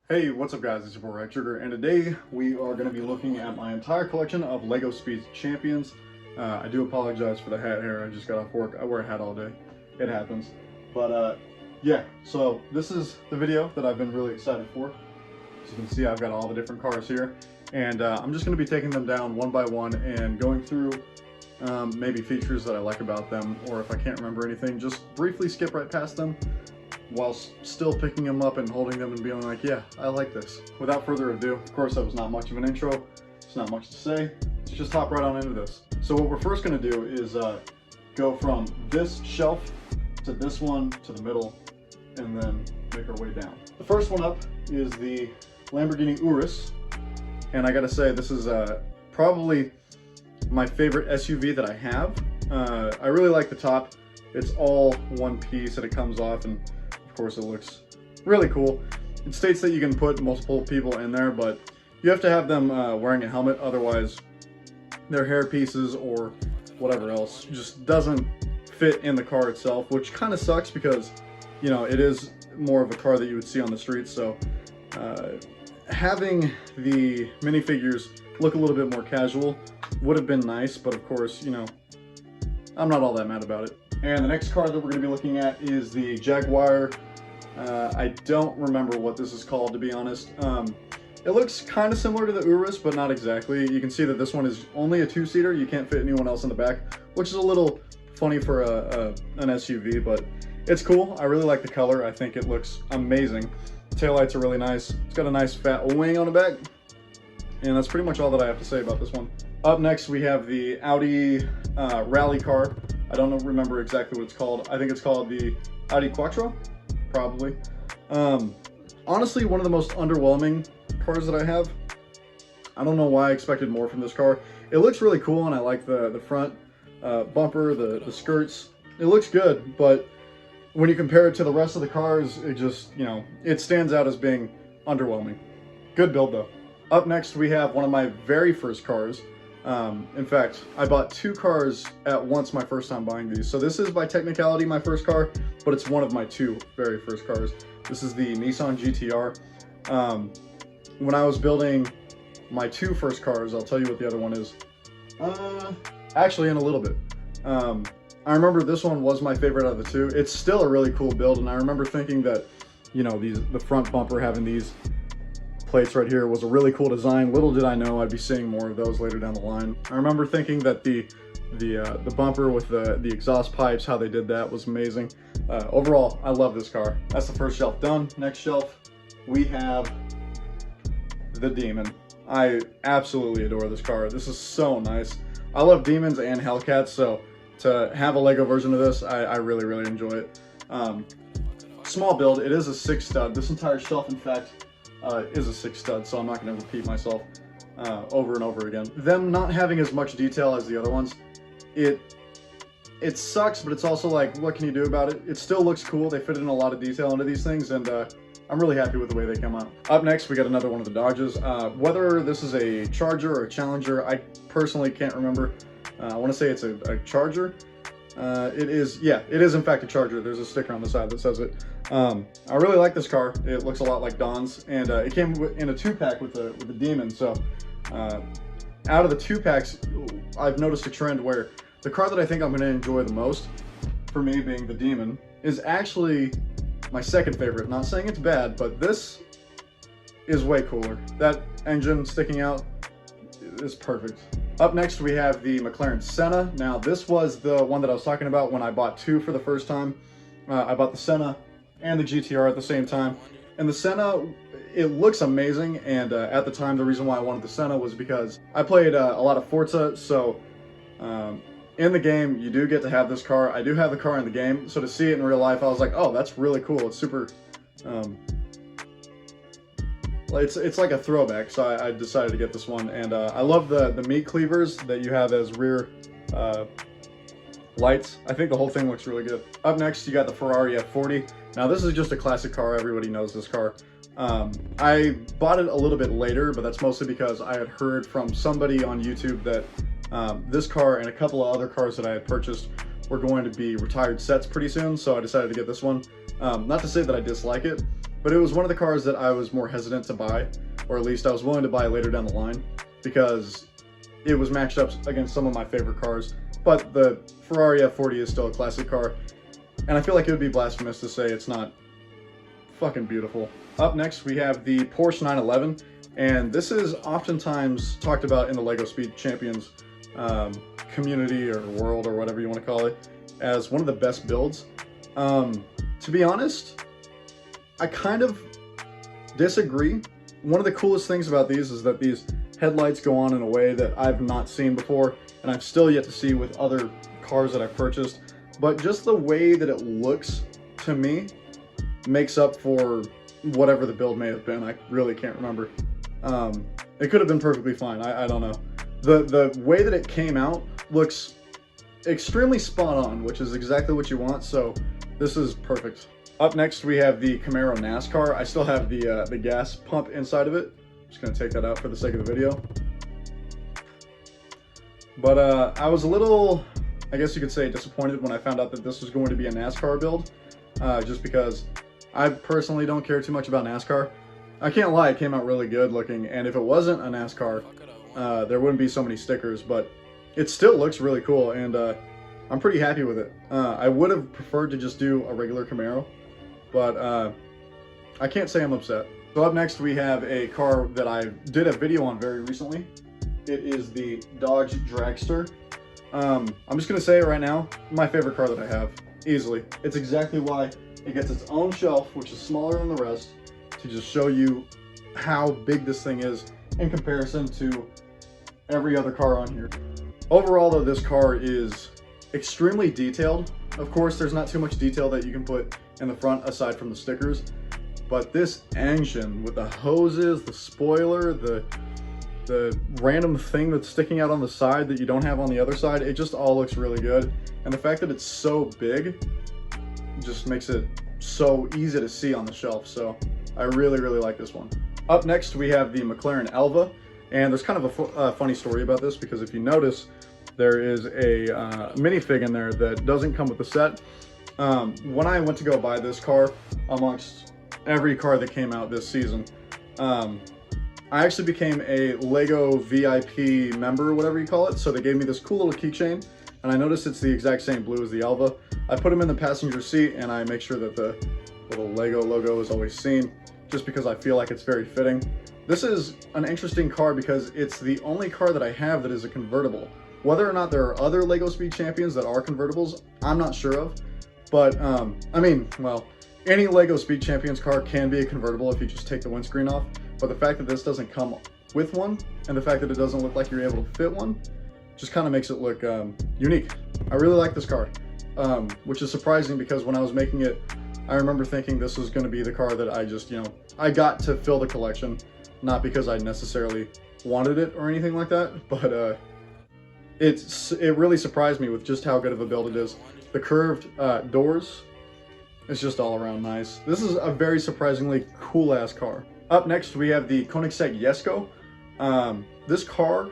Hey, what's up guys, it's your boy Trigger, and today we are going to be looking at my entire collection of LEGO Speed Champions. I do apologize for the hat hair, I just got off work. I wear a hat all day, it happens. But yeah, so this is the video that I've been really excited for. As you can see, I've got all the different cars here, and I'm just going to be taking them down one by one and going through maybe features that I like about them, or if I can't remember anything, just briefly skip right past them, while still picking them up and holding them and being like, yeah, I like this. Without further ado, of course that was not much of an intro, it's not much to say, let's just hop right on into this. So what we're first going to do is go from this shelf to this one to the middle and then make our way down. The first one up is the Lamborghini Urus, and I gotta say this is probably my favorite SUV that I have. I really like the top. It's all one piece and it comes off, and of course it looks really cool. It states that you can put multiple people in there, but you have to have them wearing a helmet, otherwise their hair pieces or whatever else just doesn't fit in the car itself, which kind of sucks because, you know, it is more of a car that you would see on the streets. So having the minifigures look a little bit more casual would have been nice, but of course, you know, I'm not all that mad about it. And the next car that we're going to be looking at is the Jaguar. I don't remember what this is called, to be honest. It looks kind of similar to the Urus, but not exactly. You can see that this one is only a two-seater. You can't fit anyone else in the back, which is a little funny for an SUV, but it's cool. I really like the color. I think it looks amazing. Taillights are really nice. It's got a nice fat wing on the back. And that's pretty much all that I have to say about this one. Up next, we have the Audi rally car. I don't remember exactly what it's called. I think it's called the Audi Quattro, probably. Honestly, one of the most underwhelming cars that I have. I don't know why I expected more from this car. It looks really cool, and I like the front bumper, the skirts. It looks good, but when you compare it to the rest of the cars, it just, you know, it stands out as being underwhelming. Good build, though. Up next, we have one of my very first cars. In fact, I bought two cars at once my first time buying these. So this is by technicality my first car, but it's one of my two very first cars. This is the Nissan GTR. When I was building my two first cars, I'll tell you what the other one is. Actually, in a little bit. I remember this one was my favorite out of the two. It's still a really cool build, and I remember thinking that, you know, the front bumper having these plates right here was a really cool design. Little did I know I'd be seeing more of those later down the line. I remember thinking that the bumper with the exhaust pipes, how they did that was amazing. Overall, I love this car. That's the first shelf done. Next shelf, we have the Demon. I absolutely adore this car. This is so nice. I love Demons and Hellcats, so to have a Lego version of this, I really, really enjoy it. Small build. It is a 6-stud. This entire shelf, in fact, is a 6-stud, so I'm not going to repeat myself over and over again. Them not having as much detail as the other ones, it sucks, but it's also like, what can you do about it? It still looks cool. They fit in a lot of detail into these things, and I'm really happy with the way they come out. Up next, we got another one of the Dodges. Whether this is a Charger or a Challenger, I personally can't remember. I want to say it's a Charger. It is in fact a Charger. There's a sticker on the side that says it. I really like this car. It looks a lot like Don's, and it came in a 2-pack with the Demon. So out of the 2-packs, I've noticed a trend where the car that I think I'm going to enjoy the most, for me being the Demon, is actually my second favorite. Not saying it's bad, but this is way cooler. That engine sticking out is perfect. Up next, we have the McLaren Senna. Now, this was the one that I was talking about when I bought two for the first time. I bought the Senna and the GTR at the same time. And the Senna, it looks amazing. And at the time, the reason why I wanted the Senna was because I played a lot of Forza. So in the game, you do get to have this car. I do have the car in the game. So to see it in real life, I was like, oh, that's really cool. It's super... It's like a throwback, so I decided to get this one, and I love the meat cleavers that you have as rear lights. I think the whole thing looks really good. Up next, you got the Ferrari F40. Now, this is just a classic car. Everybody knows this car. I bought it a little bit later, but that's mostly because I had heard from somebody on YouTube that this car and a couple of other cars that I had purchased were going to be retired sets pretty soon, so I decided to get this one. Not to say that I dislike it, but it was one of the cars that I was more hesitant to buy, or at least I was willing to buy later down the line, because it was matched up against some of my favorite cars. But the Ferrari F40 is still a classic car, and I feel like it would be blasphemous to say it's not fucking beautiful. Up next, we have the Porsche 911, and this is oftentimes talked about in the LEGO Speed Champions community or world, or whatever you want to call it, as one of the best builds. To be honest, I kind of disagree. One of the coolest things about these is that these headlights go on in a way that I've not seen before, and I've still yet to see with other cars that I've purchased. But just the way that it looks, to me, makes up for whatever the build may have been. I really can't remember. It could have been perfectly fine. I don't know. The way that it came out looks extremely spot on, which is exactly what you want, so this is perfect. Up next, we have the Camaro NASCAR. I still have the gas pump inside of it. I'm just gonna take that out for the sake of the video. But I was a little, I guess you could say, disappointed when I found out that this was going to be a NASCAR build, just because I personally don't care too much about NASCAR. I can't lie, it came out really good looking, and if it wasn't a NASCAR, there wouldn't be so many stickers, but it still looks really cool, and I'm pretty happy with it. I would have preferred to just do a regular Camaro, but I can't say I'm upset. So up next, we have a car that I did a video on very recently. It is the Dodge Dragster. I'm just gonna say it right now, my favorite car that I have, easily. It's exactly why it gets its own shelf, which is smaller than the rest, to just show you how big this thing is in comparison to every other car on here. Overall though, this car is extremely detailed. Of course, there's not too much detail that you can put in the front aside from the stickers, but this engine with the hoses, the spoiler, the random thing that's sticking out on the side that you don't have on the other side, it just all looks really good. And the fact that it's so big just makes it so easy to see on the shelf. So I really, really like this one. Up next, we have the McLaren Elva. And there's kind of a funny story about this, because if you notice, there is a minifig in there that doesn't come with the set. When I went to go buy this car, amongst every car that came out this season, I actually became a LEGO VIP member, whatever you call it. So they gave me this cool little keychain, and I noticed it's the exact same blue as the Elva. I put them in the passenger seat, and I make sure that the little LEGO logo is always seen, just because I feel like it's very fitting. This is an interesting car because it's the only car that I have that is a convertible. Whether or not there are other LEGO Speed Champions that are convertibles, I'm not sure of. But, I mean, well, any LEGO Speed Champions car can be a convertible if you just take the windscreen off. But the fact that this doesn't come with one, and the fact that it doesn't look like you're able to fit one, just kind of makes it look unique. I really like this car, which is surprising because when I was making it, I remember thinking this was going to be the car that I just, I got to fill the collection. Not because I necessarily wanted it or anything like that, but it really surprised me with just how good of a build it is. The curved doors, it's just all around nice. This is a very surprisingly cool ass car. Up next, we have the Koenigsegg Jesko. This car,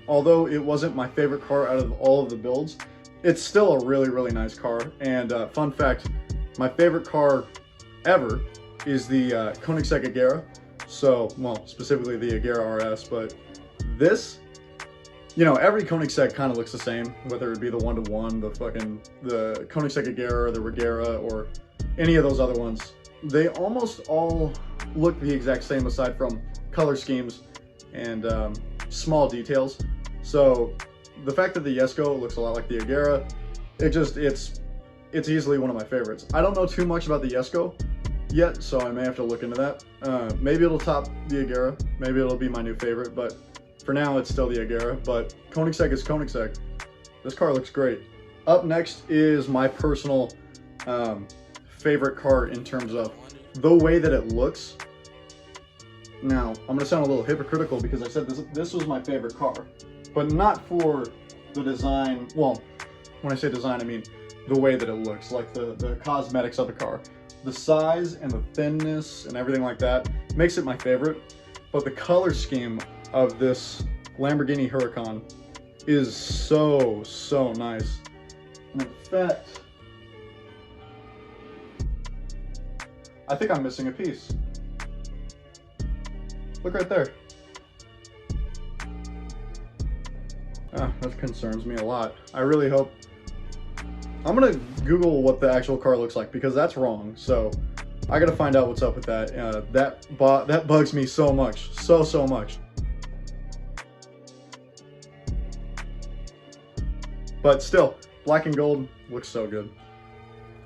although it wasn't my favorite car out of all of the builds, it's still a really, really nice car. And fun fact, my favorite car ever is the Koenigsegg Agera. So, well, specifically the Agera RS, but this, every Koenigsegg kind of looks the same, whether it be the 1-to-1, the Koenigsegg Agera, or the Regera, or any of those other ones. They almost all look the exact same aside from color schemes and small details. So the fact that the Jesko looks a lot like the Agera, it's easily one of my favorites. I don't know too much about the Jesko yet, so I may have to look into that. Maybe it'll top the Agera, maybe it'll be my new favorite, but for now it's still the Agera. But Koenigsegg is Koenigsegg. This car looks great. Up next is my personal favorite car in terms of the way that it looks. Now, I'm gonna sound a little hypocritical because I said this was my favorite car, but not for the design. Well, when I say design, I mean the way that it looks, like the cosmetics of the car. The size and the thinness and everything like that makes it my favorite, but the color scheme of this Lamborghini Huracan is so, so nice. And in fact, I think I'm missing a piece. Look right there. That concerns me a lot. I really hope... I'm gonna Google what the actual car looks like because that's wrong. So I gotta find out what's up with that. That bugs me so much, so much. But still, black and gold looks so good.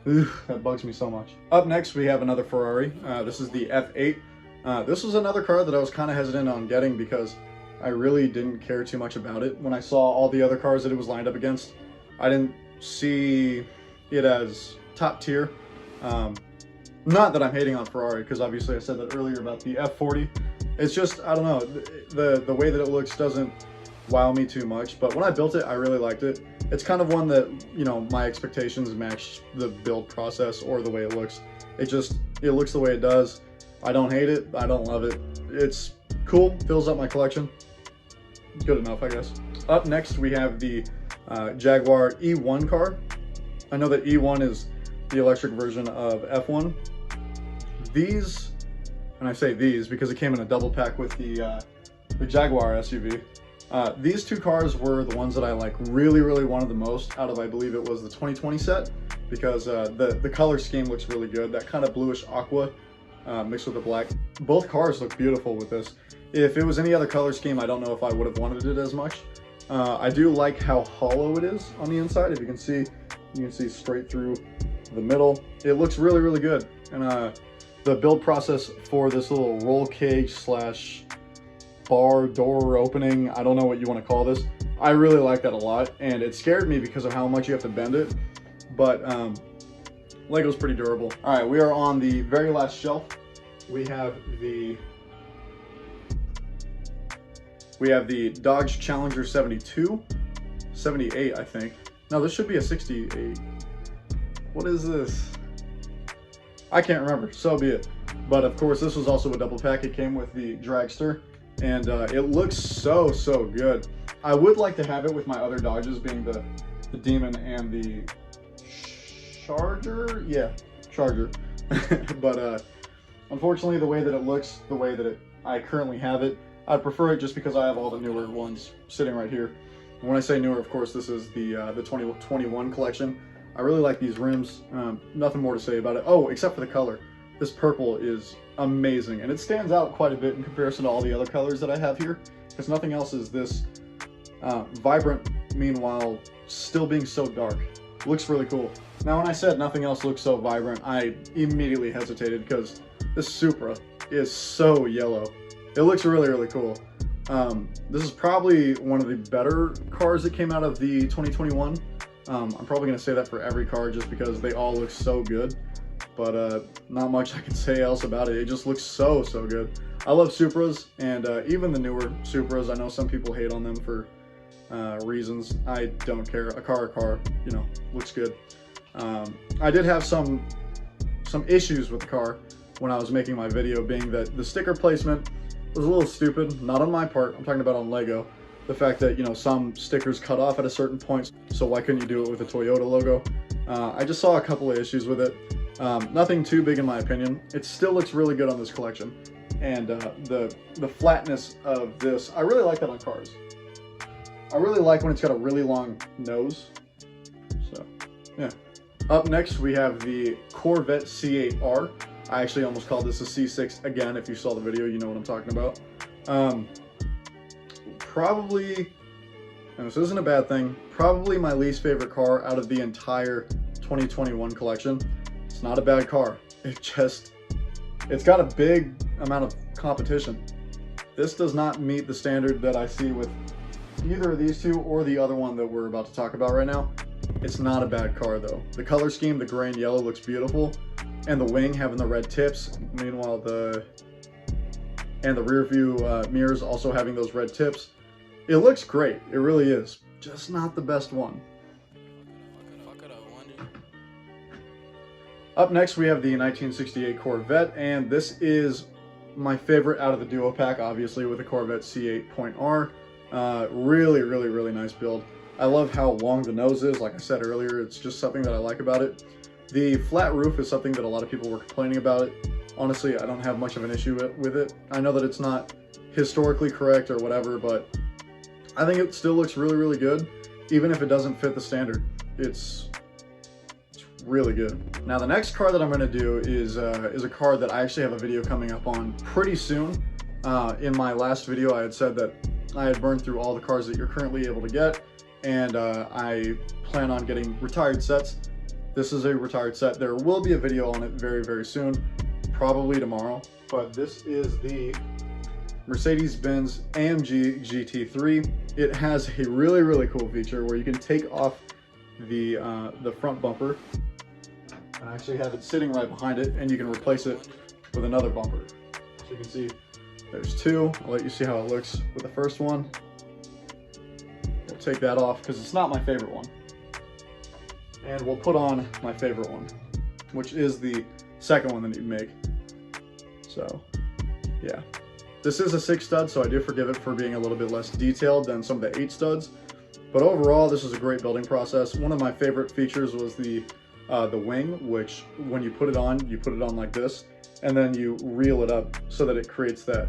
Ugh, that bugs me so much. Up next, we have another Ferrari. This is the F8. This was another car that I was kind of hesitant on getting because I really didn't care too much about it. When I saw all the other cars that it was lined up against, I didn't see it as top tier. Not that I'm hating on Ferrari, because obviously I said that earlier about the F40. It's just, I don't know, the way that it looks doesn't wow me too much. But when I built it, I really liked it. It's kind of one that, you know, my expectations match the build process or the way it looks. It looks the way it does. I don't hate it. I don't love it. It's cool. Fills up my collection. Good enough, I guess. Up next, we have the Jaguar E1 car. I know that E1 is the electric version of F1. These, and I say these because it came in a double pack with the Jaguar SUV. These two cars were the ones that I really wanted the most out of, I believe it was the 2020 set, because the color scheme looks really good. That kind of bluish aqua mixed with the black. Both cars look beautiful with this. If it was any other color scheme, I don't know if I would have wanted it as much. I do like how hollow it is on the inside. If you can see straight through the middle. It looks really good. And the build process for this little roll cage slash bar door opening, I don't know what you want to call this, I really like that a lot, and it scared me because of how much you have to bend it, but Lego's pretty durable. All right, we are on the very last shelf. We have the Dodge Challenger 72, 78 I think. No, this should be a 68. What is this? I can't remember, so be it. But of course, this was also a double pack. It came with the Dragster, and it looks so good. I would like to have it with my other Dodges, being the Demon and the Charger. Yeah, Charger. But unfortunately, the way that it looks, the way that I currently have it, I prefer it just because I have all the newer ones sitting right here. And when I say newer, of course, this is the 2021 collection. I really like these rims. Nothing more to say about it. Oh, except for the color. This purple is amazing, and it stands out quite a bit in comparison to all the other colors that I have here, because nothing else is this vibrant, meanwhile still being so dark. Looks really cool. Now, when I said nothing else looks so vibrant, I immediately hesitated because this Supra is so yellow. It looks really cool. This is probably one of the better cars that came out of the 2021. I'm probably going to say that for every car just because they all look so good. But not much I can say else about it. It just looks so good. I love Supras, and even the newer Supras. I know some people hate on them for reasons. I don't care. A car, you know, looks good. I did have some issues with the car when I was making my video, being that the sticker placement was a little stupid. Not on my part. I'm talking about on Lego. The fact that, you know, some stickers cut off at a certain point, so why couldn't you do it with a Toyota logo? I just saw a couple of issues with it. Nothing too big in my opinion. It still looks really good on this collection. And the flatness of this, I really like that on cars. I really like when it's got a really long nose. So, yeah. Up next, we have the Corvette C8R. I actually almost called this a C6 again. If you saw the video, you know what I'm talking about. Probably, and this isn't a bad thing, probably my least favorite car out of the entire 2021 collection. It's not a bad car. It's got a big amount of competition. This does not meet the standard that I see with either of these two or the other one that we're about to talk about right now. It's not a bad car though. The color scheme, the gray and yellow, looks beautiful. And the wing having the red tips, meanwhile the rear view mirrors also having those red tips. It looks great, it really is. Just not the best one. Up next, we have the 1968 Corvette, and this is my favorite out of the duo pack, obviously, with the Corvette C8.R. Really nice build. I love how long the nose is. Like I said earlier, it's just something that I like about it. The flat roof is something that a lot of people were complaining about it. Honestly, I don't have much of an issue with it. I know that it's not historically correct or whatever, but I think it still looks really, really good, even if it doesn't fit the standard. It's really good. Now the next car that I'm going to do is a car that I actually have a video coming up on pretty soon. In my last video, I had said that I had burned through all the cars that you're currently able to get, and I plan on getting retired sets. This is a retired set. There will be a video on it very, very soon, probably tomorrow, but this is the Mercedes-Benz AMG GT3. It has a really, really cool feature where you can take off the front bumper. I actually have it sitting right behind it, and you can replace it with another bumper. So you can see there's two. I'll let you see how it looks with the first one. We'll take that off because it's not my favorite one. And we'll put on my favorite one, which is the second one that you make. So yeah, this is a 6 stud, so I do forgive it for being a little bit less detailed than some of the 8 studs. But overall, this is a great building process. One of my favorite features was the wing, which when you put it on like this, and then you reel it up so that it creates that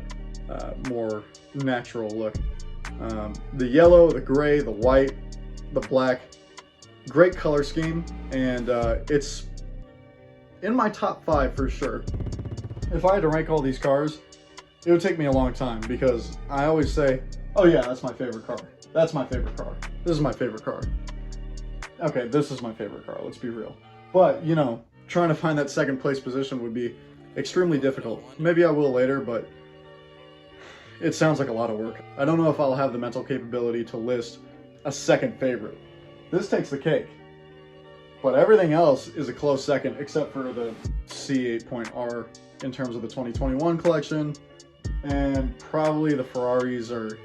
more natural look. The yellow, the gray, the white, the black, great color scheme, and it's in my top 5 for sure. If I had to rank all these cars, it would take me a long time, because I always say, oh yeah, that's my favorite car. That's my favorite car. This is my favorite car. Okay, this is my favorite car, let's be real. But, you know, trying to find that second place position would be extremely difficult. Maybe I will later, but it sounds like a lot of work. I don't know if I'll have the mental capability to list a second favorite. This takes the cake. But everything else is a close second, except for the C8.R in terms of the 2021 collection. And probably the Ferraris are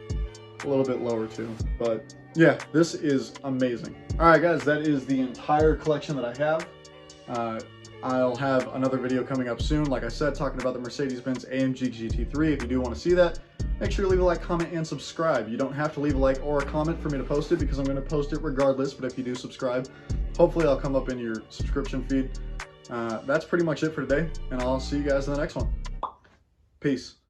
a little bit lower too. But yeah, this is amazing. All right, guys, that is the entire collection that I have. I'll have another video coming up soon, like I said, talking about the Mercedes-Benz AMG GT3. If you do want to see that, make sure you leave a like, comment, and subscribe. You don't have to leave a like or a comment for me to post it, because I'm going to post it regardless, but if you do subscribe, hopefully I'll come up in your subscription feed. That's pretty much it for today, and I'll see you guys in the next one. Peace.